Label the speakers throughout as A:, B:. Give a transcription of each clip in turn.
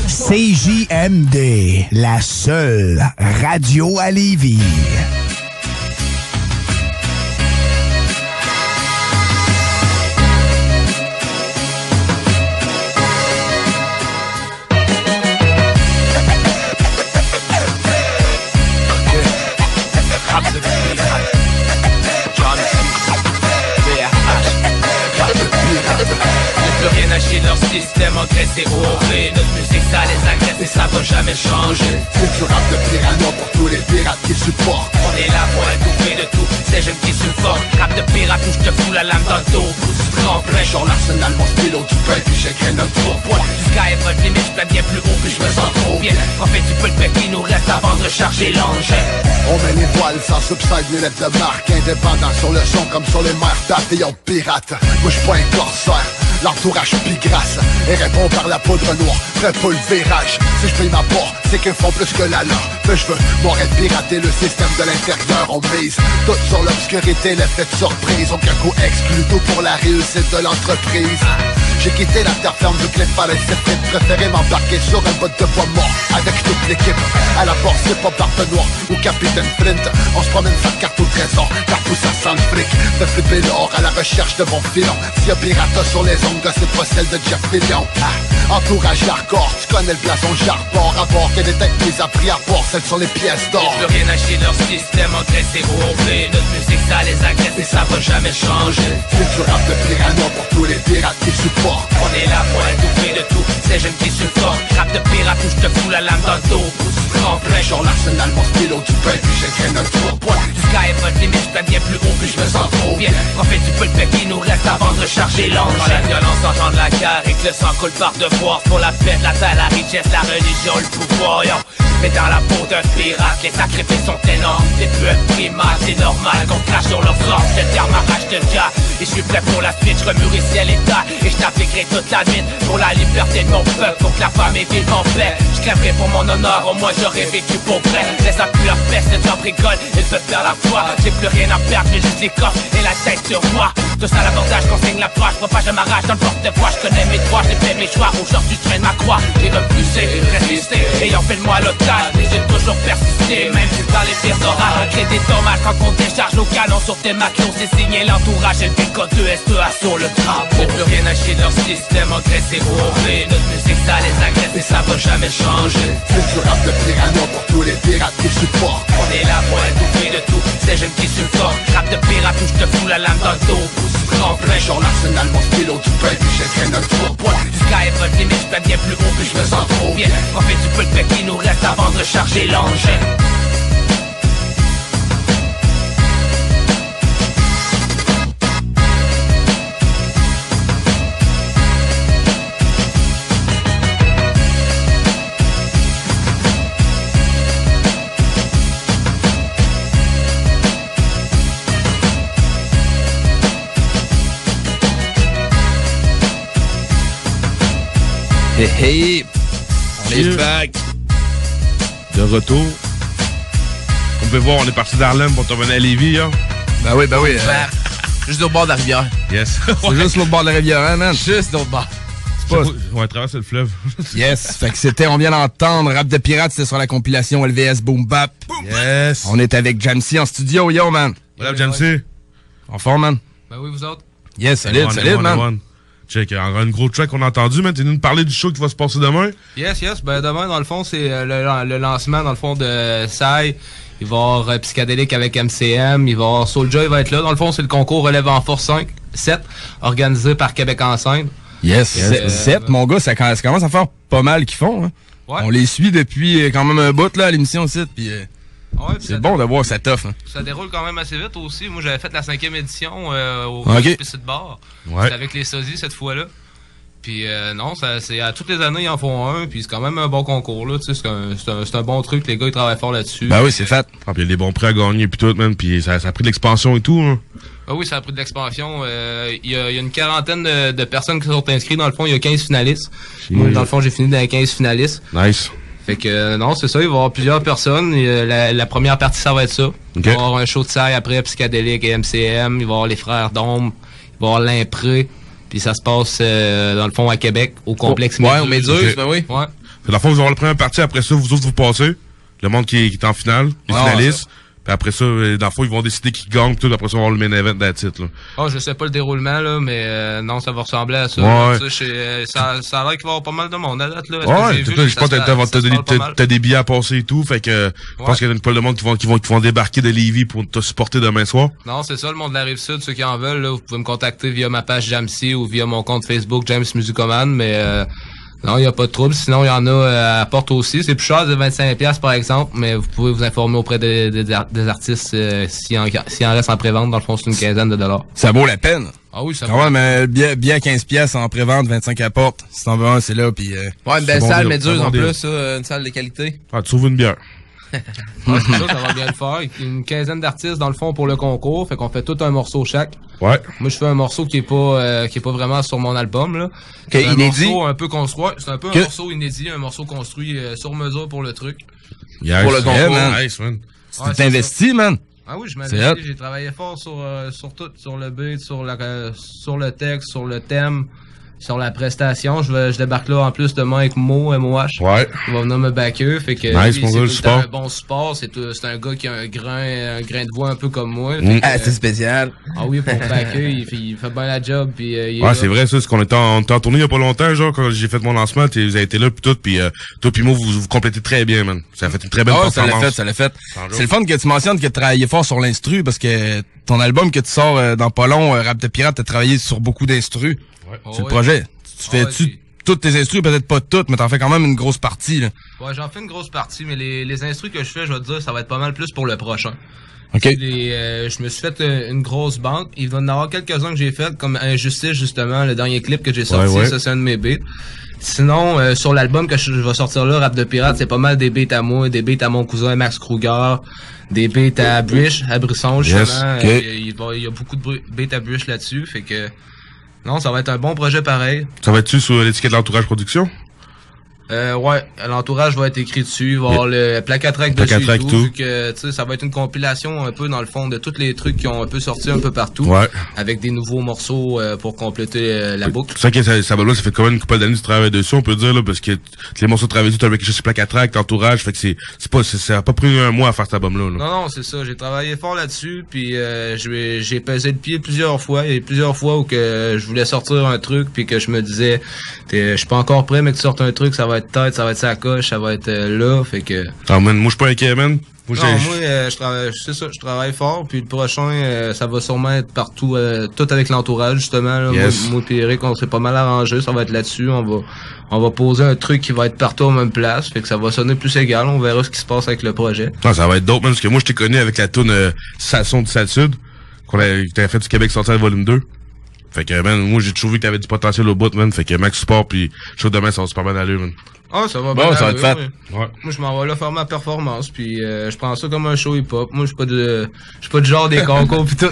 A: CJMD, la seule radio à Lévis.
B: Rien acheter leur système engraissé au horré. Notre musique ça les agresse et ça va jamais changer.
C: C'est du rap de piranha pour tous les pirates qui supportent.
B: On est là pour étouffer de tout, ces jeunes qui supportent. Rap de pirate où je te fous la lame dans le dos. Pousse tremplin,
C: Genre l'arsenal, mon stylo, du pain, puis j'écris un pourpoint.
B: du sky est votre limite, je plane bien plus haut que je me sens trop bien. En fait tu peux le bec qui nous reste avant de recharger l'engin.
C: On met les voiles sans subside, les lettres de marque. Indépendant sur le son comme sur les mers d'Athéon pirate. Moi j'suis pas un corsaire, l'entourage pis grasse. Et répond par la poudre noire, très peu le virage. Si j'paye ma part, c'est qu'ils font plus que la leur. Mais j'veux m'aurait pirater le système de l'intérieur. On mise tout sur l'obscurité, l'effet de surprise. Aucun coup exclu, tout pour la réussite de l'entreprise. J'ai quitté la terre ferme vu que les fallait s'être préféré m'embarquer sur un botte de bois mort avec toute l'équipe. À la force, c'est pas Barbe Noire ou Capitaine Flint. On se promène sa carte au trésor, car tout ça sent le fric. De flipper l'or à la recherche de mon filon. S'il y a pirata sur les ongles, c'est pas celle de Jeff Fillion. Entourage hardcore, tu connais le blason Jarbord. À bord que des têtes mises à prix à bord, celles sur les pièces d'or.
B: Plus rien acheter leur système engraissé au horré. Notre musique ça les agresse et ça va jamais changer.
C: C'est du rap de piranha pour tous les pirates qui supportent.
B: On est là pour étouffer de tout, ces jeunes qui supportent. Rap de pirate où je te fous la lame dans le dos. Pousse tremplin,
C: Genre l'arsenal, mon stylo, du pain, puis j'écris un pourpoint.
B: du sky est votre limite, je plane bien plus haut que je me sens trop bien. En fait tu peux le bec qui nous reste avant de recharger l'engin. Quand la violence engendre la guerre et que le sang coule par devoir. Pour la paix, la terre, la richesse, la religion, le pouvoir, yo. Mais dans la peau d'un pirate, les sacrifices sont énormes. Des peu primates, c'est normal qu'on crache sur leur sang. Cette terre m'arrache de gars. Et je suis prêt pour la suite, je remue ciel et terre. Et je t'appliquerai toute la nuit pour la liberté de mon peuple. Pour que la femme vive en paix. Je crèverai pour mon honneur, au moins j'aurais vécu pour vrai. Laisse à plus leur peste, les gens rigolent, ils peuvent perdre la foi. J'ai plus rien à perdre, j'ai juste les coffres et la tête sur moi. Tout ça l'abordage, consigne la proie. Je propage de ma rage dans le porte-voix. Je connais mes droits, j'ai fait mes choix. Aujourd'hui je traîne ma croix. J'ai refusé, résisté, ayant fait de moi l'otage. Mais j'ai toujours persisté, même si dans les pires orages. On crée des dommages quand on décharge nos canons sur tes matelots. C'est signé l'entourage et le code 2SEA sur le drapeau. J'ai plus rien acheté de leur système engraissé au horré. Notre musique ça les agresse et ça va jamais changer.
C: C'est du rap de piranha pour tous les pirates qui supportent.
B: On est là pour étouffer de tout, ces jeunes qui supportent. Rap de pirate où je te fous la lame dans le dos. Pousse tremplin,
C: Genre l'arsenal, mon stylo, du pain, puis j'écris un pourpoint.
B: du sky est votre limite, je plane bien plus haut que je me sens trop bien. En fait tu peux le bec qui nous reste avant de recharger l'engin.
D: Hey hey, on est back.
E: De retour. On peut voir, on est parti d'Harlem pour revenir à Lévis, hein?
D: Ben oui. Juste au bord de la rivière.
E: Yes.
D: C'est juste l'autre bord de la rivière, hein, man? Juste l'autre bord.
E: C'est pas... On va traverser le fleuve.
D: Yes. Fait que c'était, on vient d'entendre, Rap de Pirate, c'était sur la compilation LVS Boom Bap.
E: Yes.
D: On est avec Jamsey en studio, yo, man.
E: Voilà, Jamsey.
D: En forme, man?
F: Ben oui, vous autres?
D: Yes, solide, man.
E: Check, encore un gros track qu'on a entendu, man. T'es venu nous parler du show qui va se passer demain?
F: Yes. Ben demain, dans le fond, c'est le lancement, dans le fond, de Sai. Il va y avoir Psychédélique avec MCM. Il va y avoir Soulja, il va être là. Dans le fond, c'est le concours Relève en Force 7, organisé par Québec Enceinte.
D: Yes. 7, mon gars, ça commence à faire pas mal qu'ils font, hein.
F: Ouais.
D: On les suit depuis quand même un bout, là, à l'émission 7, puis...
F: Ouais,
D: c'est bon de voir cette offre. Hein.
F: Ça déroule quand même assez vite aussi. Moi, j'avais fait la 5e édition au Petit Bar.
E: Ouais.
F: C'était avec les sosies cette fois-là. Puis non, c'est à toutes les années, ils en font un. Puis c'est quand même un bon concours, là. Tu sais, c'est un bon truc. Les gars, ils travaillent fort là-dessus.
D: Ben oui, c'est fait.
E: Ah, puis il y a des bons prix à gagner, puis tout, man. Puis ça a pris de l'expansion et tout, hein.
F: Ah oui, ça a pris de l'expansion. Il y a une quarantaine de personnes qui sont inscrites. Dans le fond, il y a 15 finalistes. Moi, dans le fond, j'ai fini dans les 15 finalistes.
E: Nice.
F: Fait que non, c'est ça, il va y avoir plusieurs personnes. La première partie, ça va être ça. Il va y avoir un show de saille après, Psychédélique et MCM. Il va y avoir les frères Dôme. Il va y avoir l'Impré. Puis ça se passe, dans le fond, à Québec, au complexe
G: Ouais, au Méduse, ben oui.
F: Ouais.
E: Dans le fond, vous aurez la première partie, après ça, vous autres, vous passez. Le monde qui est en finale, les finalistes. Puis après ça, dans le fond, ils vont décider qui gagne, tout. Après ça, on va avoir le main event d'un titre, là.
F: Oh, je sais pas le déroulement, là, mais non, ça va ressembler à ça.
E: Ouais.
F: Ça a l'air qu'il va y avoir pas mal de monde à date, là.
E: Ouais, je pense que t'as des billets à passer et tout, fait que je pense qu'il y a une poule de monde qui vont débarquer de Lévis pour te supporter demain soir.
F: Non, c'est ça, le monde de la Rive-Sud, ceux qui en veulent, là, vous pouvez me contacter via ma page Jamsey ou via mon compte Facebook James Musicoman, mais non, il n'y a pas de trouble. Sinon, il y en a à Porte aussi. C'est plus cher de 25$ par exemple, mais vous pouvez vous informer auprès des artistes s'il en reste en pré-vente. Dans le fond, c'est une quinzaine de dollars.
D: Ça vaut la peine.
F: Ah oui, ça
D: vaut. Ouais, mais bien 15$ en pré-vente, 25 à porte. Si t'en veux un, c'est là. Puis,
G: ouais, une belle salle, Méduse en plus, une salle de qualité.
E: Ah, tu trouves une bière.
F: Ouais, c'est ça va bien le faire. Une quinzaine d'artistes dans le fond pour le concours, fait qu'on fait tout un morceau chaque.
E: Ouais.
F: Moi je fais un morceau qui est pas vraiment sur mon album là.
G: Okay,
F: c'est un
G: inédit.
F: morceau un peu construit, c'est un peu un morceau inédit, un morceau construit sur mesure pour le truc.
E: Yes,
G: pour le concours.
E: Man. Nice, man.
D: Tu t'es investi, man.
F: Ah oui, je m'investis, j'ai travaillé fort sur tout, sur le beat, sur le texte, sur le thème. Sur la prestation, je débarque là en plus demain avec MOH.
E: Ouais.
F: Il va venir me backer, fait que
E: nice,
F: lui, c'est un bon support. C'est un gars qui a un grain de voix un peu comme moi.
G: C'est spécial.
F: Ah oui, pour backer, il fait bien la job. Puis,
E: ouais, c'est vrai ça, c'est qu'on était en tournée il y a pas longtemps, genre quand j'ai fait mon lancement, vous avez été là puis tout, puis toi puis moi vous complétez très bien, man. Ça a fait une très belle performance.
D: Ça l'a fait. C'est le fun que tu mentionnes que tu travaillais fort sur l'instru parce que ton album que tu sors dans pas long, Rap de Pirate, t'as travaillé sur beaucoup d'instru. Ouais. C'est le projet. Tu fais-tu toutes tes instrus, peut-être pas toutes, mais t'en fais quand même une grosse partie, là.
F: Ouais, j'en fais une grosse partie, mais les instrus que je fais, je vais te dire, ça va être pas mal plus pour le prochain.
D: OK.
F: Je me suis fait une grosse banque. Il va y en avoir quelques-uns que j'ai fait, comme Injustice, justement, le dernier clip que j'ai sorti, ça c'est un de mes beats. Sinon, sur l'album que je vais sortir là, Rap de Pirate, c'est pas mal des beats à moi, des beats à mon cousin Max Kruger, des beats à Brish, à Brisson, justement. Il y a beaucoup de beats à Brish là-dessus, fait que... Non, ça va être un bon projet pareil.
E: Ça va être-tu sur l'étiquette de l'entourage production?
F: Ouais, l'entourage va être écrit dessus, il va y avoir le plaque à track dessus et tout, vu que, tu sais, ça va être une compilation un peu, dans le fond, de tous les trucs qui ont un peu sorti un peu partout.
E: Ouais.
F: Avec des nouveaux morceaux pour compléter la boucle.
E: C'est vrai que ça fait quand même une couple d'années que tu travailles dessus, on peut dire, là, parce que les morceaux de travail dessus, tu as avec quelque chose sur plaque à track, entourage, fait que ça a pas pris un mois à faire cet album-là, là.
F: Non, c'est ça, j'ai travaillé fort là-dessus, puis j'ai pesé le pied plusieurs fois. Il y a plusieurs fois où que je voulais sortir un truc, puis que je me disais, je suis pas encore prêt, mais que tu sortes un truc, ça va être tête, ça va être sa coche, ça va être là, fait que...
E: Ah man, moi je suis pas inquiet, man.
F: Je travaille fort, puis le prochain, ça va sûrement être partout, tout avec l'entourage, justement, là.
E: Yes.
F: Moi et Eric, on s'est pas mal arrangé, ça va être là-dessus, on va poser un truc qui va être partout en même place, fait que ça va sonner plus égal, on verra ce qui se passe avec le projet.
E: Non, ça va être dope, man, parce que moi je t'ai connu avec la toune Sasson du Sud, que t'avais fait du Québec sortir le volume 2. Fait que, man, moi, j'ai toujours vu que t'avais du potentiel au bout, man. Fait que, Max Support, pis chaud demain, ça va super bien aller, man.
F: Ah, ça va bien.
D: Ça va être fait.
E: Ouais.
F: Moi, je m'en vais là faire ma performance, puis je prends ça comme un show hip-hop. Moi, je suis pas du genre des concours pis tout.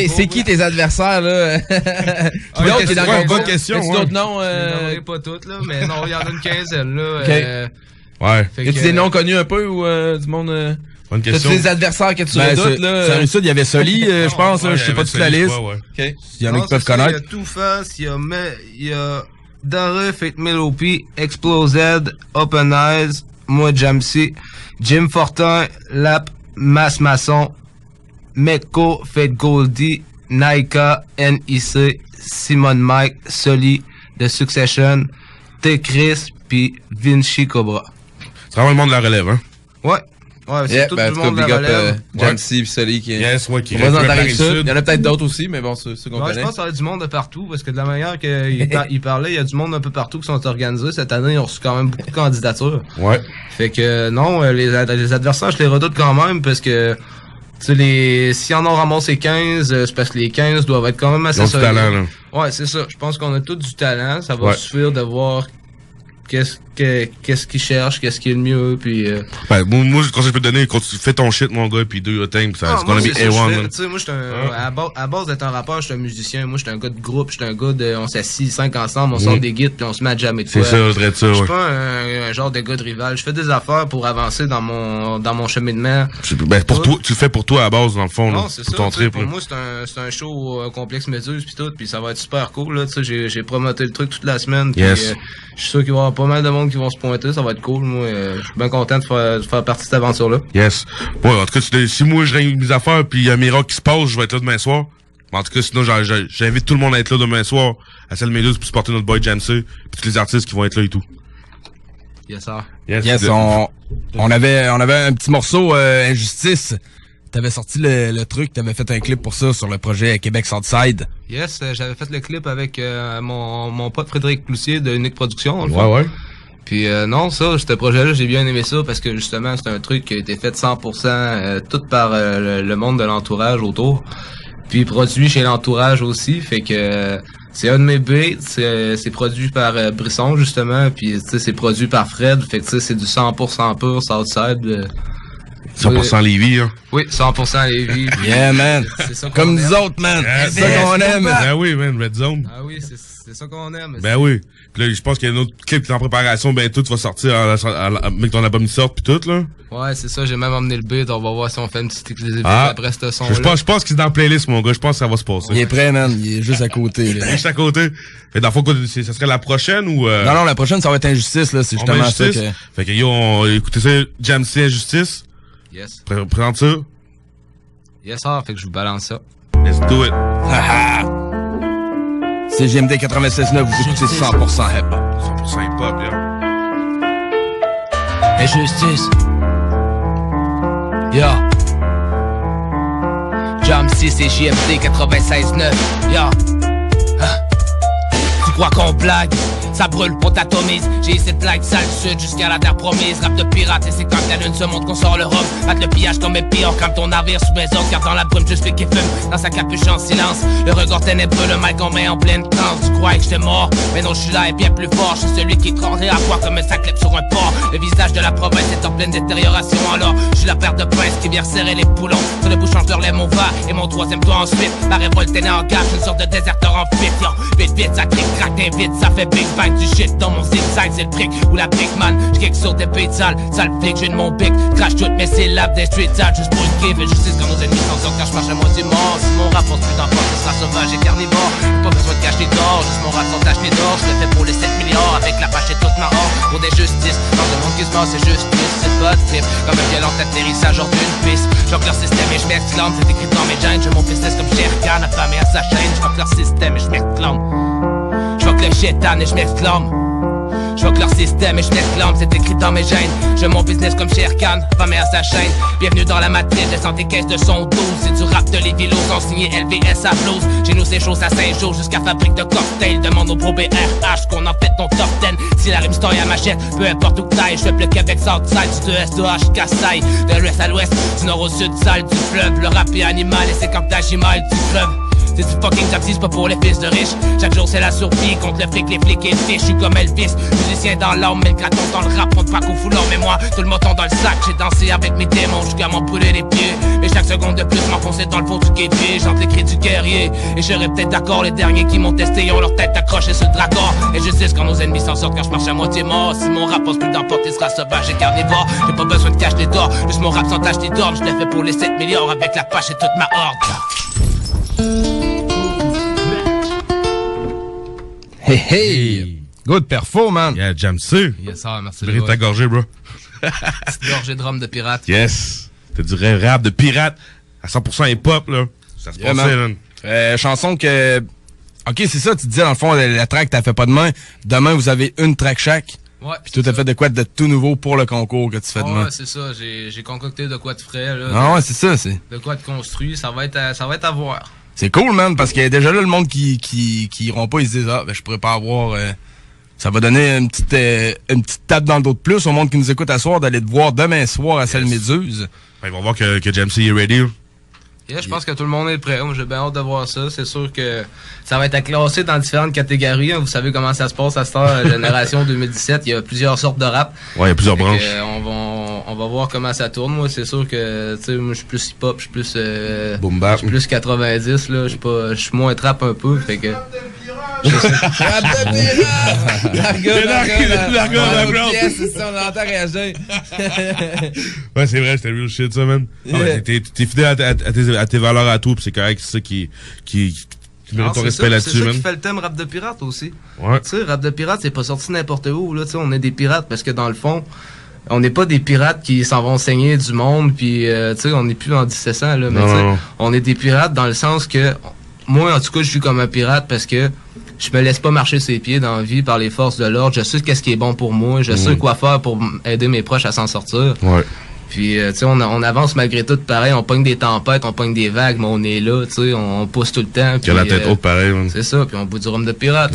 G: C'est qui tes adversaires, là?
E: L'autre qui est dans le concours. Bonne question,
G: ouais. D'autres noms?
F: Je pas toutes, là, mais non, il y en a une quinzaine, là.
G: Okay.
E: Ouais.
G: Y'a-tu des noms connus un peu ou du monde...
E: Bonne question.
G: T'as-tu des adversaires que tu redoutes, là?
D: Sur le sud, il y avait Soli, je pense, je sais pas toute la liste.
G: OK.
D: Il y en a qui peuvent connaître.
F: Il y a Tout Face, il y a Dare, Fate Melopy, Explosed, Open Eyes, moi Jamsey, Jim Fortin, Lap, Mass Masson, Metco, Fate Goldie, Naika, NIC, Simon Mike, Soli, The Succession, T. Chris, puis Vinci Cobra.
E: C'est vraiment le monde de la relève, hein?
F: Ouais. Ouais, c'est tout le monde de la relève.
G: Jamsey pis Soli qui est...
E: Yes, ouais, qui
G: reste dans la Rive-Sud. Il y en a peut-être d'autres aussi, mais bon, c'est qu'on connaît.
F: Je pense qu'il y a du monde de partout, parce que de la manière qu'il parlait, il y a du monde un peu partout qui sont organisés. Cette année, ils ont reçu quand même beaucoup de candidatures.
E: Ouais.
F: Fait que, non, les adversaires, je les redoute quand même, parce que, tu sais, s'ils en ont ramassé 15, c'est parce que les 15 doivent être quand même assez solides.
E: Talent, là.
F: Ouais, c'est ça. Je pense qu'on a tous du talent. Ça va suffire de voir qu'est-ce qu'ils cherchent, qu'est-ce qui est le mieux, puis...
E: Ben, moi, le conseil que je peux te donner, fais ton shit, mon gars, puis do your thing, pis ça, c'est gonna be A1,
F: tu sais, moi, à base d'être un rappeur, je suis un musicien, moi, je suis un gars de groupe, je suis un gars de, on s'assit 5 ensemble, on sort des guides, puis on se met à jammer de quoi.
E: C'est ça, je dirais ça, ouais.
F: Je suis pas un genre de gars de rival, je fais des affaires pour avancer dans mon cheminement.
E: Ben, pour toi, tu le fais pour toi, à la base, dans le fond, là.
F: Non, c'est
E: pour
F: ça,
E: ton trip,
F: pour moi, c'est un show complexe Méduse, puis tout, puis ça va être super cool, là, tu sais, j'ai promoté le truc toute la semaine, puis je suis sûr qu'il va y avoir pas mal de monde qui vont se pointer, ça va être cool. Moi, je suis bien content de faire partie de cette aventure-là.
E: Yes. Ouais, en tout cas, si moi je règle mes affaires puis il y a un miracle qui se passe, je vais être là demain soir. Mais en tout cas, sinon, j'invite tout le monde à être là demain soir à Salle Méduse pour supporter notre boy Jamsey puis tous les artistes qui vont être là et tout.
F: Yes, sir.
D: Yes, on avait un petit morceau Injustice. T'avais sorti le truc, t'avais fait un clip pour ça sur le projet Québec Southside.
F: Yes, j'avais fait le clip avec mon pote Frédéric Cloutier de Unique Production.
E: Ouais.
F: Puis non, ça, ce projet-là, j'ai bien aimé ça parce que justement, c'est un truc qui a été fait 100% tout par le monde de l'entourage autour. Puis produit chez l'entourage aussi, fait que c'est un de mes beats, c'est produit par Brisson justement, puis tu sais c'est produit par Fred, fait que tu sais c'est du 100% pur Southside.
E: 100% Lévis, hein.
F: Oui, 100% Lévis.
D: Yeah, man.
F: C'est ça
D: comme nous
F: aime.
D: autres, man. C'est ça qu'on aime.
E: Ben oui, man, Red Zone.
F: Ah oui, c'est ça qu'on aime.
E: Ben oui. Puis là, je pense qu'il y a un autre clip qui est en préparation, ben tout va sortir avec ton album sort puis tout, là.
F: Ouais, c'est ça, j'ai même emmené le beat, on va voir si on fait une petite exclusivité après ce son-là.
E: Je pense qu'il est dans la playlist, mon gars, je pense que ça va se passer.
D: Il est prêt, man, il est juste à côté, là.
E: Juste à côté. Fait dans le fond, ça serait la prochaine ou
D: Non, la prochaine, ça va être Injustice, là, c'est justement ça que...
E: Fait que yo, écoutez ça, Jamsey Injustice.
F: Yes.
E: Présente ça.
F: Yes, sir, fait que je vous balance ça.
E: Let's do it.
D: C'est GMD 96.9, vous écoutez 100% hip-hop.
E: 100% hip-hop, yeah.
B: Injustice. Yo. Jamsey, c'est JMD 96.9. Yo. Tu crois qu'on blague? Ça brûle pour t'atomise. J'ai essayé de blague sale sud jusqu'à la terre promise. Rap de pirate et c'est quand la lune se montre qu'on sort le rock. Hâte le pillage comme épée, on crame ton navire sous mes ordres. Car dans la brume juste lui qui fume dans sa capuche en silence. Le regard ténébreux, le mic en main en pleine transe. Tu croyais que j'étais mort, mais non je suis là et bien plus fort. Je suis celui qui trendrait à voir comme un sac sur un port. Le visage de la province est en pleine détérioration. Alors je suis la paire de pinces qui vient serrer les poulons. Sur le bouchon je leur lève mon va et mon troisième toit ensuite. La révolte est née en gage, une sorte de déserteur en fuite. Vite, ça clique, craque, vite, ça fait big bang. Du shit dans mon zigzag, c'est le brick ou la brick man. J'kick sur des beats sales, sale flic, j'ai de mon bic. Crash toutes mes syllabes des street sales, juste pour une give. Et justice quand nos ennemis s'en sortent, car j'marche à moitié mort. Si mon rap force plus d'enfants, ce sera sauvage et carnivore. Pas besoin de cacher d'or, juste mon rap sans tacheté d'or. Je le fais pour les 7 milliards, avec la pâche et toute ma horde. Pour des justices, dans un monde qui se mord, c'est justice. C'est pas de trip, comme un violent atterrissage hors d'une piste. J'voque leur système et j'm'exclame, c'est écrit dans mes gènes. J'ai mon business comme Sherkan, affamé à sa chaîne. J'voque leur système et j'm'exclame. J'voque le chétan et j'm'exclame. J'voque leur système et j'm'exclame, c'est écrit dans mes gènes. J'ai mon business comme Sherkan, affamé à sa chaîne. Bienvenue dans la matrice, descends tes caisses de son 12. C'est du rap de Lévis, ont signé LVS à blues. Chez nous c'est chose à 5 jours jusqu'à fabrique de cocktails. Demande au pro BRH qu'on en fait ton top 10. Si la rime story à machette, peu importe où t'ailles. J'fais le Québec Southside, du 2S2H jusqu'à Saï. De l'ouest à l'ouest, du nord au sud, sale du fleuve. Le rap est animal et c'est comme ta Jimal du fleuve. C'est du fucking taxi, pas pour les fils de riches. Chaque jour c'est la survie contre le flic, les flics et le fiche. Je suis comme Elvis, musicien dans l'âme, mais le graton dans le rap, on te pas qu'au foulard. Mais moi, tout le montant dans le sac, j'ai dansé avec mes démons jusqu'à m'en brûler les pieds. Mais chaque seconde de plus m'enfoncer dans le fond du guépier. J'entends les cris du guerrier, et j'aurais peut-être d'accord. Les derniers qui m'ont testé ont leur tête accrochée sur le dragon. Et je sais quand nos ennemis s'en sortent quand je marche à moitié mort. Si mon rap passe plus d'emporter, sera sauvage et carnivore. J'ai pas besoin de cacher d'or, juste mon rap sans tâche ni d'or. Je l'ai fait pour les 7 milliards avec la pâche et toute ma horde.
D: Hey, hey! Good perfo, man!
E: Yeah, Jamsey!
F: Yes, sir, merci.
E: Tu mérites ta gorgée, bro.
F: Petite gorgée de rhum de pirate.
E: Yes! T'as du rap de pirate à 100% hip-hop, là. Ça se passait, man.
D: Chanson que... Ok, c'est ça, tu disais, dans le fond, la track t'as fait pas demain. Demain, vous avez une track chaque.
F: Ouais.
D: Puis toi, t'as fait de quoi de tout nouveau pour le concours que tu fais demain?
F: Ouais, c'est ça. J'ai concocté de quoi de frais, là.
D: Ah ouais, c'est ça, c'est...
F: De quoi de construit. Ça va être à voir.
D: C'est cool, man, parce que déjà là, le monde qui iront pas, ils se disent, ah, ben, je pourrais pas avoir, ça va donner une petite tape dans le dos de plus au monde qui nous écoute à soir d'aller te voir demain soir à Salle Méduse.
E: Ils vont voir que Jamsey est ready, là.
F: Yeah, je pense que tout le monde est prêt. Moi, j'ai bien hâte de voir ça. C'est sûr que ça va être classé dans différentes catégories. Vous savez comment ça se passe à cette heure, génération 2017. Il y a plusieurs sortes de rap.
E: Ouais, il y a plusieurs branches.
F: On va voir comment ça tourne. Moi, c'est sûr que, tu sais, moi, je suis plus hip-hop, je suis plus,
E: Boom bap.
F: je suis plus 90, là. Je suis moins trap un peu, fait que...
G: On l'entend réagir.
E: Ouais, c'est vrai, c'était real shit, ça, man.
G: Yeah.
E: Ouais, t'es fidèle à tes valeurs à tout, pis c'est correct, c'est ça qui mérite ton respect là-dessus,
F: c'est ça
E: man.
F: qui fait le thème rap de pirate aussi.
E: Ouais.
F: Tu sais, rap de pirate, c'est pas sorti n'importe où, là. Tu sais, on est des pirates parce que dans le fond, on n'est pas des pirates qui s'en vont saigner du monde, puis tu sais, on n'est plus en 1700, là. Mais tu sais, on est des pirates dans le sens que, moi, en tout cas, je suis comme un pirate parce que je me laisse pas marcher ses pieds dans la vie par les forces de l'ordre. Je sais qu'est-ce qui est bon pour moi. Je sais quoi faire pour aider mes proches à s'en sortir. Ouais. Puis, tu sais, on avance malgré tout pareil. On pogne des tempêtes, on pogne des vagues, mais on est là, tu sais, on pousse tout le temps.
E: Qui a la tête haute pareil, man.
F: C'est ça, puis on bout du rhum de pirate.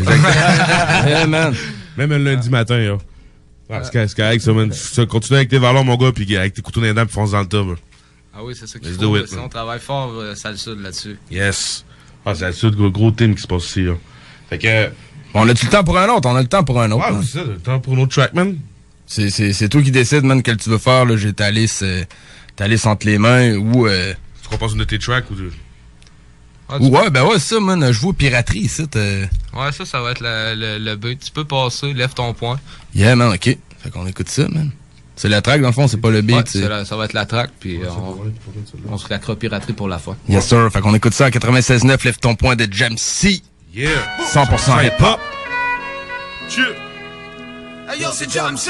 E: Yeah, man. Même un lundi matin, là. Ouais, c'est correct, ça, man. Continue avec tes valeurs, mon gars, puis avec tes couteaux dans les dents, puis fonce dans le tas, man.
F: Ah oui, c'est ça qu'il faut. On travaille fort, Sale Sud, là-dessus.
E: Yes. Ah, Sale Sud, gros team qui se passe ici, là. Fait que...
D: On a-tu le temps pour un autre? On a le temps pour un autre.
E: Ouais, c'est ça, le temps pour un autre track, man.
D: C'est toi qui décides, man, quel tu veux faire, là. J'ai ta liste entre les mains, ou...
E: Tu qu'on passe une de tes tracks, ou...
D: Ouais, ben ouais, c'est ça, man. Je joue piraterie, ici.
F: Ouais, ça va être le but. Tu peux passer, lève ton point.
D: Yeah, man, ok. Fait qu'on écoute ça, man. C'est la track, dans le fond, c'est pas le beat.
F: Ouais, ça va être la track, puis on se claquera piraterie pour la fin.
D: Yes, sir. Fait qu'on écoute ça à 96.9, lève ton point de Jam C.
E: Yeah.
D: 100% hip-hop.
E: Chill.
B: Hey yo, c'est Jam C.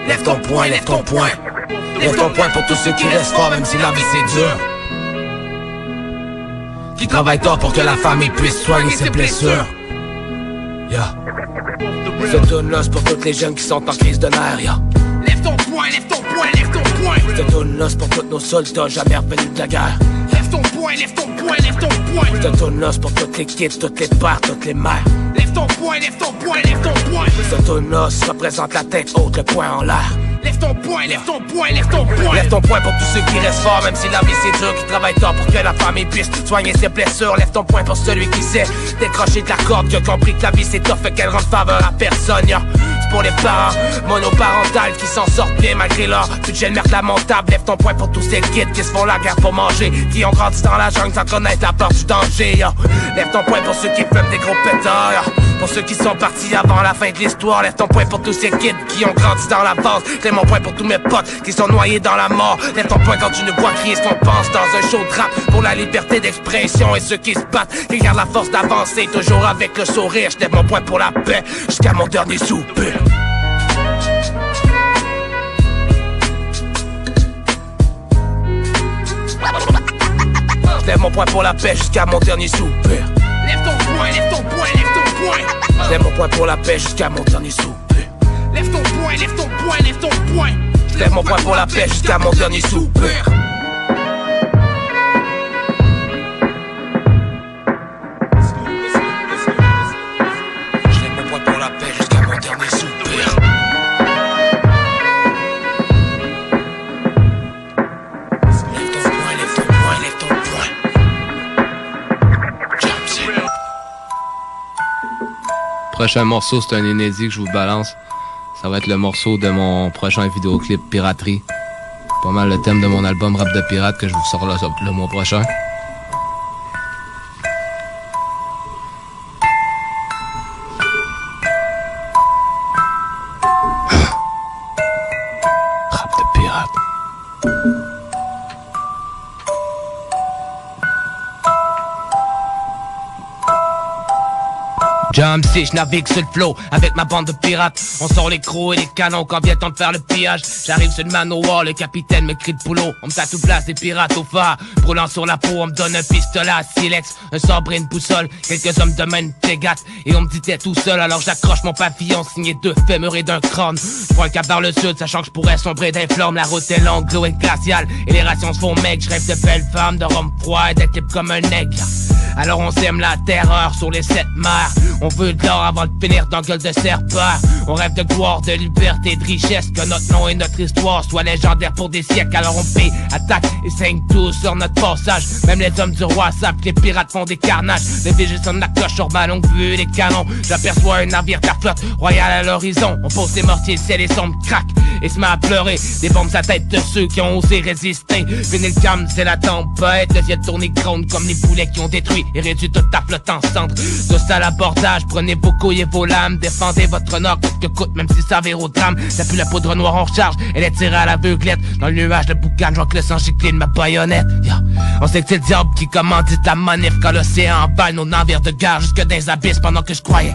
B: Lève ton point, lève ton point. Lève ton point pour tous ceux qui restent forts, même si la vie c'est dur. Qui travaillent tard pour que la famille puisse soigner ses blessures. Yeah. Ce tune-là, c'est pour toutes les jeunes qui sont en crise de nerfs, yeah. Lève ton point, lève ton point, lève ton point. Ce tune-là, c'est pour tous nos soldats jamais revenus de la guerre. Lève ton point, lève ton point, lève ton point. Ce tune-là, c'est pour toutes les kids, toutes les pères, toutes les mères. Lève ton point, lève ton point, lève ton point. Ce tune-là, représente la tête haute, le poing en l'air. Lève ton point, lève ton point, lève ton point. Lève ton point pour tous ceux qui restent forts, même si la vie c'est dur, qui travaillent tard pour que la famille puisse soigner ses blessures. Lève ton point pour celui qui sait décrocher de la corde, qui a compris que la vie c'est tough et qu'elle rend faveur à personne, yeah. C'est pour les parents monoparentales qui s'en sortent bien malgré leur budget de merde lamentable. Lève ton point pour tous ces kids qui se font la guerre pour manger, qui ont grandi dans la jungle sans connaître la peur du danger, yeah. Lève ton point pour ceux qui fument des gros pétards, yeah. Pour ceux qui sont partis avant la fin de l'histoire. Lève ton point pour tous ces kids qui ont grandi dans la base. Lève mon point pour tous mes potes qui sont noyés dans la mort. Lève ton point quand tu nous vois crier ce qu'on pense dans un show de rap pour la liberté d'expression. Et ceux qui se battent, qui gardent la force d'avancer toujours avec le sourire. Je lève mon point pour la paix jusqu'à mon dernier soupir. Je lève mon point pour la paix jusqu'à mon dernier soupir. Lève ton point, lève ton point, lève ton point. Je lève mon point pour la paix jusqu'à mon dernier soupir. Lève ton point, lève ton point, lève ton point. Je lève mon point pour la paix jusqu'à mon dernier soupir. Je lève mon point pour la paix jusqu'à mon dernier soupir. Lève ton point, lève ton point, lève ton point. Jam C.
F: Prochain morceau, c'est un inédit que je vous balance. Ça va être le morceau de mon prochain vidéoclip Piraterie. Pas mal le thème de mon album Rap de Pirate que je vous sors le mois prochain. Rap de Pirate. Jam C, je navigue sur le flot avec ma bande de pirates. On sort les crocs et les canons quand vient le temps de faire le pillage. J'arrive sur le manoir, le capitaine me crie de boulot. On me tatoue place des pirates au phare. Brûlant sur la peau, on me donne un pistolet à silex, un sabre et une boussole. Quelques hommes de main dégatent et on me dit t'es tout seul. Alors j'accroche mon pavillon signé 2 fémurs et d'un crâne. Je prends le cap vers le sud, sachant que je pourrais sombrer d'un flamme. La route est longue, l'eau est glaciale et les rations se font maigres. Je rêve de belles femmes, de rhum froid et d'être libre comme un aigle. Alors on sème la terreur sur les 7 mers. On veut de l'or avant de finir dans gueule de serpent.
B: On rêve de gloire, de liberté, de richesse, que notre nom et notre histoire soient légendaires pour des siècles. Alors on paie, attaque et saigne tous sur notre passage. Même les hommes du roi savent que les pirates font des carnages. Les vigiles sonnent la cloche sur ma longue vue, les canons. J'aperçois un navire de la flotte royale à l'horizon. On pose des mortiers, le ciel est sombre, craque et se met à pleurer. Des bombes à tête de ceux qui ont osé résister. Venez le calme, c'est la tempête. Le ciel tourne et gronde comme les boulets qui ont détruit et réduit toute ta flotte en cendres. Tous à l'abordage, prenez vos couilles et vos lames. Défendez votre honneur coûte que coûte, même si ça vire au drame. Ça pue la poudre noire en recharge, elle est tirée à l'aveuglette. Dans le nuage de boucan, je vois que le sang gicler de ma baïonnette. On sait que c'est le diable qui commandite la manif quand l'océan emballe nos navires de guerre jusque dans les abysses pendant que je croyais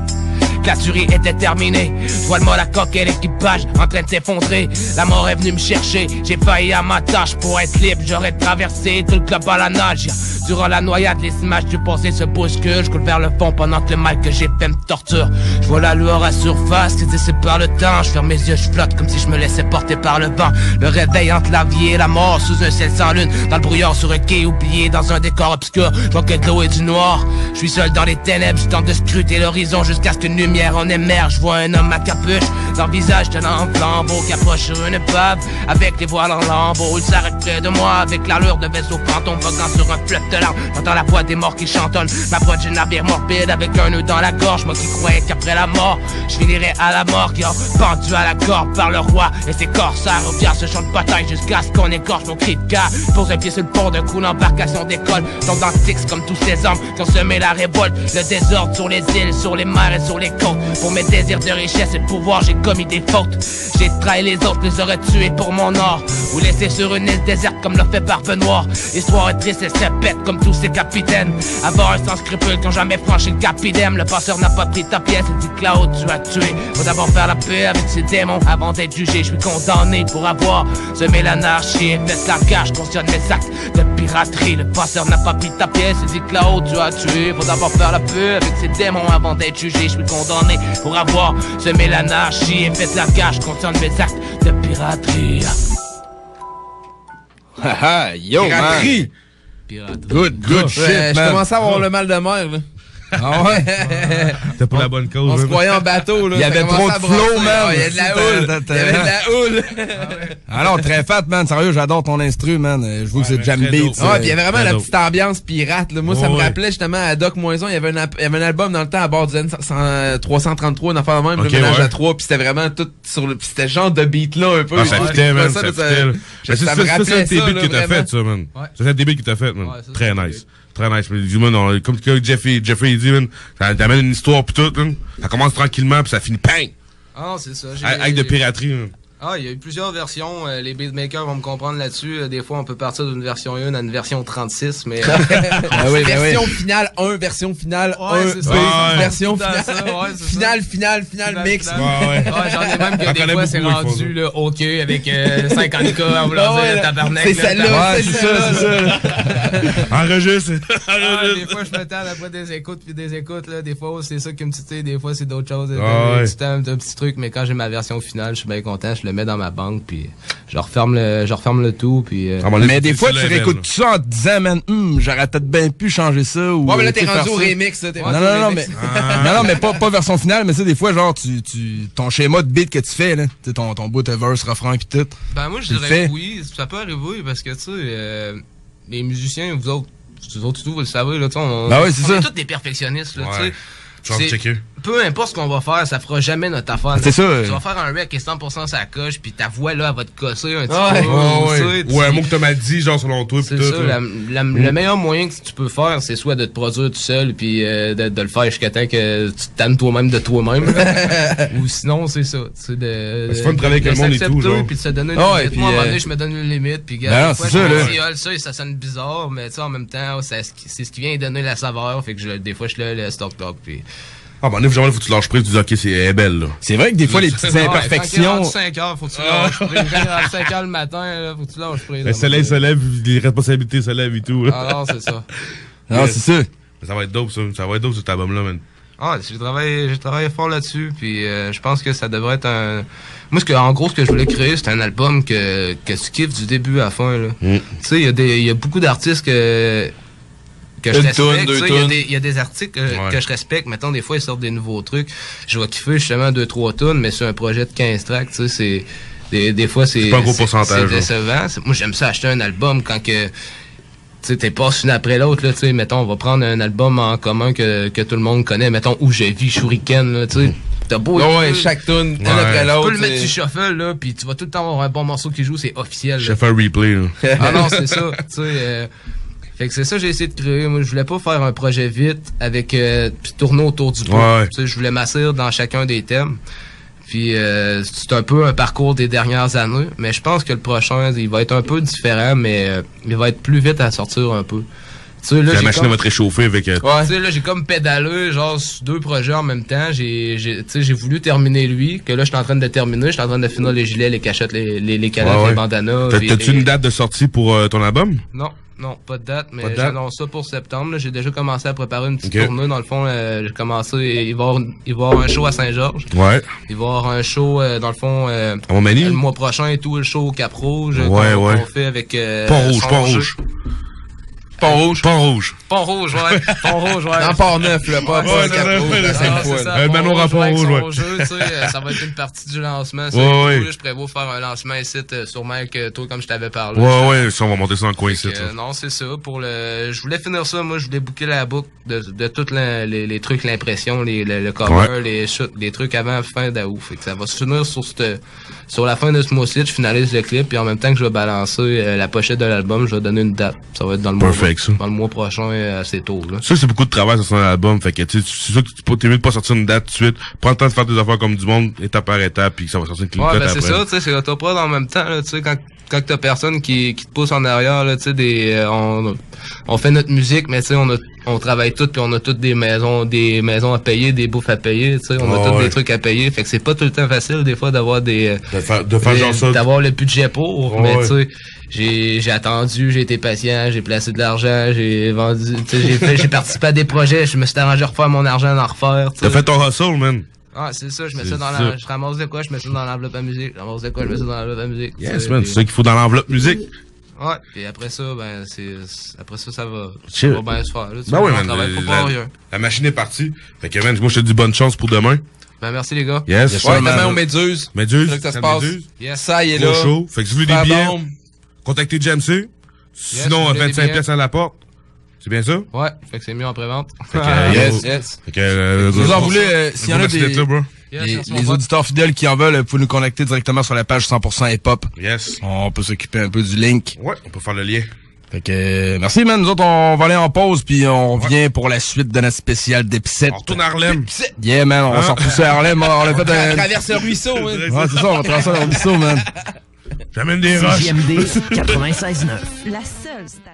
B: que la tuerie était terminée. Je vois le mot, la coque et l'équipage en train de s'effondrer. La mort est venue me chercher, j'ai failli à ma tâche. Pour être libre, j'aurais traversé tout le globe à la nage. Durant la noyade, les images du passé se bousculent. Je coule vers le fond pendant que le mal que j'ai fait me torture. Je vois la lueur à surface qui dissipé par le temps. Je ferme mes yeux, je flotte comme si je me laissais porter par le vent. Le réveil entre la vie et la mort, sous un ciel sans lune. Dans le brouillard sur un quai oublié, dans un décor obscur. Je vois que de l'eau et du noir. Je suis seul dans les ténèbres, je tente de scruter l'horizon jusqu'à ce qu'une lumière en émerge. Je vois un homme à capuche, dans le visage tenant un flambeau qui approche sur une épave. Avec les voiles en lambeaux, il s'arrête près de moi avec l'allure de vaisseau fantôme voguant sur un fleuve de larmes. J'entends la voix des morts qui chantonnent. M'approche d'une navire morbide avec un nœud dans la gorge. Moi qui croyais qu'après la mort, je finirais à la mort, qui pendu à la corde par le roi et ses corsaires. Reviens ce champ de bataille jusqu'à ce qu'on écorche nos cris de guerre. Pose un pied sur le pont d'un coup, l'embarcation décolle. Tombe dans Styx comme tous ces hommes qui ont semé la révolte. Le désordre sur les îles, sur les mers et sur les côtes. Pour mes désirs de richesse et de pouvoir, j'ai commis des fautes. J'ai trahi les autres, les aurais tués pour mon or. Ou laissé sur une île déserte comme l'a fait Barbe Noire. L'histoire est triste et se répète comme tous ces capitaines. Avoir un sans scrupule qui ont jamais franchi le cap idem. Le passeur n'a pas pris ta pièce et dit Claude, tu as tué. Faut d'abord faire la paix avec ces démons avant d'être jugé. Je suis condamné pour avoir semé l'anarchie et fait la gage. Cautionne mes actes de piraterie. Le passeur n'a pas pris ta pièce et dit Claude, tu as tué. Faut d'abord faire la paix avec ces démons avant d'être jugé. Je suis condamné pour avoir semé l'anarchie et fait la gage. Cautionne mes actes de piraterie.
D: Haha, yo,
G: Piraterie.
D: man.
B: Piraterie.
D: Good shit, man.
G: Je commençais à avoir le mal de mer, là.
D: Ah ouais?
E: C'était pour la bonne cause.
G: On se
E: hein.
G: croyait en bateau, là.
D: Il y avait trop de flow, man.
G: Il y a de la houle. Il y avait de la houle.
D: Ah non, très fat, man. Sérieux, j'adore ton instru, man. Je vois que c'est jam
E: très
D: beat.
E: dope.
D: ça.
G: Ouais, puis il y avait vraiment
E: Très
G: la
E: dope.
G: petite ambiance pirate, là. Moi, ça me
E: Ouais.
G: rappelait justement à Doc Moison. Il y avait un album dans le temps à bord du N333, une affaire de même,
E: Ok,
G: le ménage
E: ouais.
G: à 3, puis c'était vraiment tout sur le. Puis c'était genre de beat-là un peu.
E: Ah, ça
G: Je
E: fitait,
G: trouvais
E: man.
G: ça,
E: Ça
G: là,
E: fitait, là. Mais
G: ça me
E: c'est
G: rappelait
E: un des
G: ça,
E: beats
G: là,
E: que t'as
G: vraiment.
E: fait, ça, man.
F: Ouais.
E: C'est un des beats que t'as fait, man.
F: Ouais, ça,
E: Très
F: c'est
E: nice. Très nice. Mais du moins, comme Jeffrey il dit, man, ça t'amène une histoire pis tout, man. Ça commence tranquillement pis ça finit ping!
F: Ah non, c'est ça.
E: Acte de piraterie, man.
F: Ah, il y a eu plusieurs versions. Les beatmakers vont me comprendre là-dessus. Des fois, on peut partir d'une version 1 à une version 36, mais...
D: Ah oui, ben oui.
G: Version finale 1, version finale 1,
F: Ouais, c'est ça.
E: Ouais.
G: version
F: C'est
G: finale,
F: ça, ouais, c'est ça.
G: finale mix.
F: Finale.
E: Ouais, ouais.
F: Ouais, j'en ai même que
E: J'en
F: des
E: connais
F: fois, c'est
E: beaucoup, ils font
F: rendu là, OK avec 50K en voulant
G: Ah ouais,
F: dire tabarnak.
G: c'est
F: là,
G: celle-là,
D: Ouais, c'est ça, c'est ça.
E: Enregistre!
F: Ah, des fois, je me tente après des écoutes puis des écoutes. Là. Des fois, c'est ça qui me titille. Des fois, c'est d'autres choses.
E: Ah, ouais.
F: C'est un petit truc. Mais quand j'ai ma version finale, je suis bien content. Je le mets dans ma banque puis je referme le tout. Puis,
D: Mais des fois, tu réécoutes tout ça en te disant, man, j'aurais peut-être bien pu changer ça. Ou,
G: Ouais, mais là,
D: tu
G: t'es
D: sais,
G: rendu
D: faire
G: au
D: ça.
G: remix, là. T'es
D: Non,
G: rendu
D: non,
G: au
D: non,
G: remix.
D: mais, non, mais pas version finale, mais ça, des fois, genre, ton schéma de beat que tu fais, là, tu sais, ton bout de verse, refrain pis tout.
F: ben, moi, je
D: tu le
F: dirais
D: fais.
F: que oui. Ça peut arriver parce que, tu sais, les musiciens, vous autres, vous le savez, là, tu sais, on
D: Ben ouais, c'est
F: est
D: ça.
F: tous des perfectionnistes, là, tu
E: Ouais.
F: sais.
E: Tu vas me
F: C'est-
E: checker.
F: Peu importe ce qu'on va faire, ça fera jamais notre affaire.
D: C'est ça.
F: Tu vas faire un rec qui est 100% sa coche, puis ta voix, là, elle va te casser un petit
G: Ouais.
F: peu.
E: Ouais,
F: tu sais,
E: ou un mot que tu m'as dit, genre, selon toi pis
F: C'est
E: tout.
F: ça,
E: là.
F: le meilleur moyen que tu peux faire, c'est soit de te produire tout seul, puis de le faire jusqu'à temps que tu te tannes toi-même de toi-même. Ou sinon, c'est ça. C'est de
E: C'est fun de travailler avec le monde et tout,
F: s'accepter,
E: genre.
F: puis de se donner une
D: Ah ouais,
F: limite.
D: puis,
F: Moi, à un moment donné, je me donne une limite, puis
D: Ben non,
F: des fois,
D: c'est ça,
F: je me
D: là.
F: fiole ça et ça sonne bizarre, mais tu sais, en même temps, c'est ce qui vient donner la saveur, fait que des fois, je le stock talk, puis...
E: Ah, ben, faut que tu lâches prise, tu dis, ok, c'est elle est belle, là.
D: C'est vrai que des fois, les petites imperfections.
F: 5 heures, faut que tu lâches prise. À 5 heures le matin, là, faut que tu lâches prise.
E: Le soleil se lève, les responsabilités se lèvent et tout, là.
F: Ah non, c'est ça.
D: Non, c'est ça.
E: Ça va être dope, ça. Ça va être dope, cet album-là, man.
F: Ah, j'ai travaillé fort là-dessus, puis je pense que ça devrait être un... Moi, en gros, ce que je voulais créer, c'est un album que tu kiffes du début à la fin, là. Tu sais, il y a beaucoup d'artistes que que je
G: Une
F: respecte.
G: toune, deux
F: Tu sais,
G: tounes.
F: il y a des articles que je respecte. Mettons, des fois, ils sortent des nouveaux trucs. Je vais kiffer justement 2-3 tunes, mais sur un projet de 15 tracks, tu sais, c'est... Des fois, c'est
E: pas un gros pourcentage,
F: c'est décevant. Moi, j'aime ça acheter un album quand que... Tu sais, t'es pas une après l'autre, là, tu sais, mettons, on va prendre un album en commun que tout le monde connaît, mettons, Où je vis, Shuriken, là, tu sais, t'as beau...
G: chaque tune, une après
F: Tu
G: l'autre.
F: peux le mettre sur shuffle, là, pis tu vas tout le temps avoir un bon morceau qui joue, c'est officiel, là.
E: J'ai fait un replay, là.
F: Ah non, c'est ça, tu sais, fait que c'est ça que j'ai essayé de créer. Moi, je voulais pas faire un projet vite avec, pis tourner autour du pot.
E: Ouais.
F: Tu sais, je voulais m'asseoir dans chacun des thèmes. Puis c'est un peu un parcours des dernières années, mais je pense que le prochain, il va être un peu différent, mais il va être plus vite à sortir un peu. Tu sais, là,
E: La
F: j'ai
E: machine
F: comme...
E: va te réchauffer avec...
F: Tu sais, là, j'ai comme pédalé, genre, sur 2 projets en même temps. Tu sais, j'ai voulu terminer lui, que là, je suis en train de terminer. Je suis en train de finir les gilets, les cachettes, les canettes, les bandanas.
E: T'as-tu une date de sortie pour ton album?
F: Non, pas de date, mais
E: Pas de date?
F: j'annonce ça pour septembre. Là. J'ai déjà commencé à préparer une petite
E: Ok.
F: tournée. Dans le fond, j'ai commencé, il va y avoir un show à Saint-Georges.
E: Ouais.
F: Il va y avoir un show, dans le fond,
E: À Montmagny?
F: le mois prochain et tout, le show au Cap-Rouge.
E: Ouais, ouais.
F: qu'on fait avec...
E: Pont-Rouge,
F: Son
E: Pont-Rouge.
F: Jeu. Pont-Rouge.
E: Pont-Rouge.
F: Pont-Rouge, ouais. Pont-Rouge, ouais.
G: Dans Port-Neuf, là, pas
E: Ouais,
G: Cap-Rouge,
E: ouais,
G: à
E: ouais,
G: Sainte-Foy.
F: c'est ça,
E: Un manoir à
F: Pont-Rouge,
E: Pont-Rouge,
F: avec
E: ouais.
F: son jeu, tu sais, ça va être une partie du lancement. Ça,
E: Ouais, ouais.
F: Là, je prévois faire un lancement ici, sûrement avec toi, comme je t'avais parlé.
E: Ouais, ça, on va monter ça dans le coin ici. ça.
F: Non, c'est ça. Je voulais finir ça. Moi, je voulais booker la boucle de tous les trucs, l'impression, le cover, les shoots, les trucs avant fin d'août. Fait que ça va se finir sur la fin de ce mois-ci. Je finalise le clip, puis en même temps que je vais balancer la pochette de l'album, je vais donner une date. Ça va être dans le
E: Perfect, ça.
F: dans le mois prochain, assez tôt, là.
E: Ça, c'est beaucoup de travail sur son album. Fait que, tu sais, c'est sûr que t'es mieux de pas sortir une date tout de suite. Prends le temps de faire tes affaires comme du monde, étape par étape, puis ça va sortir une clip
F: Ouais, ben
E: après.
F: c'est ça, tu sais, c'est autoprod en même temps, là, tu sais, quand t'as personne qui te pousse en arrière, là, tu sais, on fait notre musique, mais tu sais, on travaille tout, puis on a toutes des maisons à payer, des bouffes à payer, tu sais, on a tous des trucs à payer, fait que c'est pas tout le temps facile, des fois, d'avoir
E: De faire genre ça.
F: d'avoir le budget pour,
E: Ouais,
F: mais
E: ouais.
F: tu sais, j'ai attendu, j'ai été patient, j'ai placé de l'argent, j'ai vendu, tu sais, j'ai participé à des projets, je me suis arrangé à refaire mon argent, à en refaire, tu sais.
E: T'as fait ton hustle, man.
F: Ah, c'est ça, je mets
E: C'est
F: ça dans
E: ça.
F: je ramasse de quoi, je mets ça dans l'enveloppe à musique, je ramasse de quoi, je mets ça dans l'enveloppe à musique.
E: Yes, man. C'est ça qu'il faut dans l'enveloppe musique.
F: Ouais, puis après ça, ben, après ça, ça va
E: Chill.
F: bien se faire, là. Tu
E: Ben
F: vois,
E: oui,
F: on
E: man.
F: travaille pas pour rien.
E: La machine est partie. Fait que, man, moi, je te dis bonne chance pour demain.
F: Ben, merci, les gars.
E: Yes.
G: Ouais, demain au Méduse.
E: Méduse.
G: C'est là que ça se passe.
F: Yes.
G: Ça, il est
E: Gros
G: là.
E: show. Fait que si vous voulez des
G: Super
E: billets,
G: bombe.
E: contactez JMC. Sinon,
F: vous voulez des
E: 25
F: billets.
E: pièces à la porte. C'est bien ça?
F: Ouais, fait que c'est mieux en prévente.
E: Fait que,
G: Yes, yes.
E: Fait que,
D: Vous en voulez, s'il y en a
E: merci d'être
D: des...
E: là, bro.
F: Yes,
D: Les,
F: merci, mon
D: les
F: pote.
D: auditeurs fidèles qui en veulent, vous pouvez nous connecter directement sur la page 100% hip-hop.
E: Yes.
D: On peut s'occuper un peu du link.
E: Ouais, on peut faire le lien.
D: Fait que, merci, man. Nous autres, on va aller en pause, puis on revient pour la suite de notre spécial d'Epset.
E: On retourne à Harlem.
D: Yeah, man, on va s'en repousser à Harlem. On a fait un...
G: Traverse le ruisseau, hein.
D: Ouais, c'est ça, on va traverser le ruisseau, man.
E: J'amène des roches.
H: CJMD 96.9.
I: La seule station.